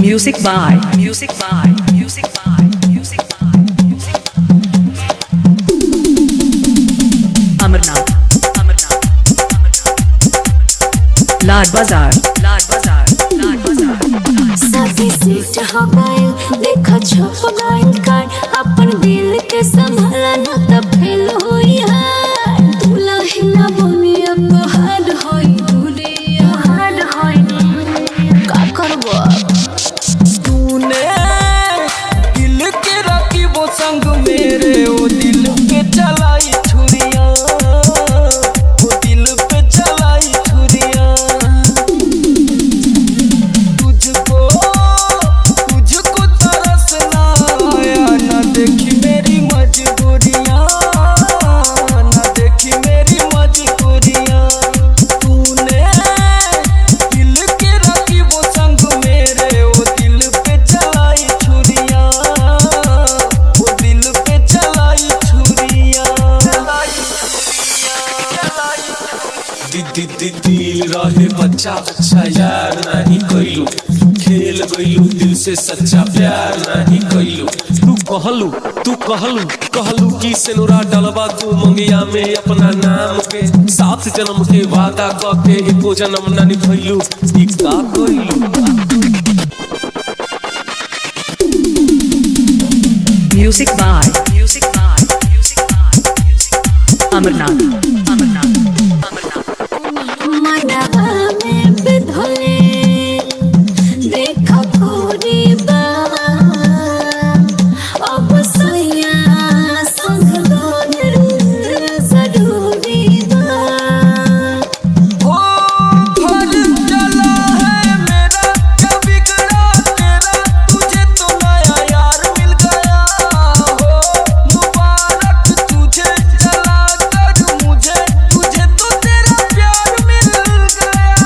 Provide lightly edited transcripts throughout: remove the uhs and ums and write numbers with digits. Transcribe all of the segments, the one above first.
Music by Amarnath Lad Bazaar साथी seat हो गए देखा छुप गए कार अपन दिल के संभाला न तब फेल हुई है दूल्हा ही ना बनी अब तो हार्ड होई दूरिया हार्ड होई का करबो तूने दिल के रखी वो संग मेरे ओ दिल पे चलाई छुरियां वो दिल पे चलाई छुरियां तुझको तरसना आया ना देखी मेरी मजबूरियां ना देखी मेरी मजबूरियां तूने दिल के रखी वो संग मेरे ओ दिल पे चलाई छुरियां वो दिल पे चलाई छुरियां दिल रहे बच्चा अच्छा यार नहीं कइलू खेल गइलू दिल से सच्चा प्यार नहीं कइलू तू कहलू कि सेनुरा डलवा तू मंगिया में अपना नाम के 7 जन्म के वादा क के एको जन्म ना निभइलू ई का कइलू Music by Amarnath मनवा में बिधले देखा पूरी बात अब सैया संग दोनों जरूरी बात हो घर जला है मेरा क्या बिगड़ा तेरा तुझे तो नया यार मिल गया हो मुबारक तुझे जला कर मुझे तुझे तो तेरा प्यार मिल गया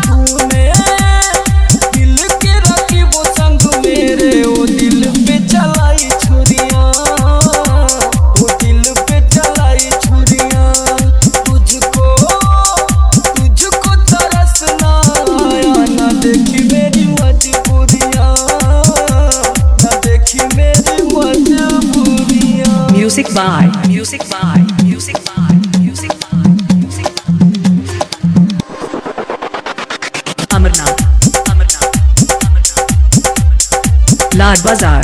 तूने दिल के रखी वो संग मेरे ओ दिल पे चलाई छुरियां वो दिल पे चलाई छुरियां तुझको तरसना आया ना देखी मेरी मजबूरियां ना देखी मेरी मजबूरियां Music by Amarnath Lad Bazaar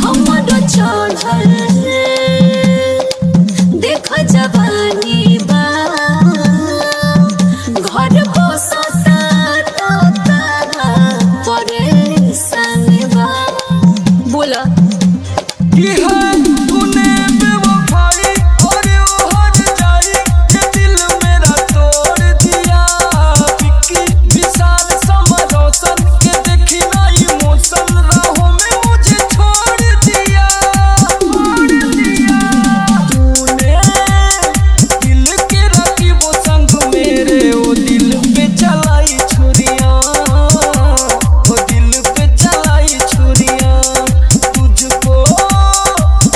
हमारा चढ़ल देखा जवानी बा घर बसता तारा परेशान बा बोला कि है तूने बेवफाई और वो हट जाई ये दिल मेरा तोड़ दिया विक्की विशाल समरोसन के देखी ना इमोशन राहों में मुझे छोड़ दिया तूने दिल के रखी वो संग मेरे ओ दिल पे चलाई छुरियां वो दिल पे चलाई छुरियां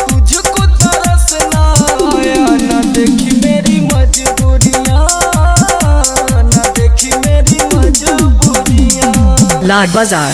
तुझको तरसना आया ना देखी मेरी मजबूरियां ना देखी मेरी मजबूरियां Lad Bazaar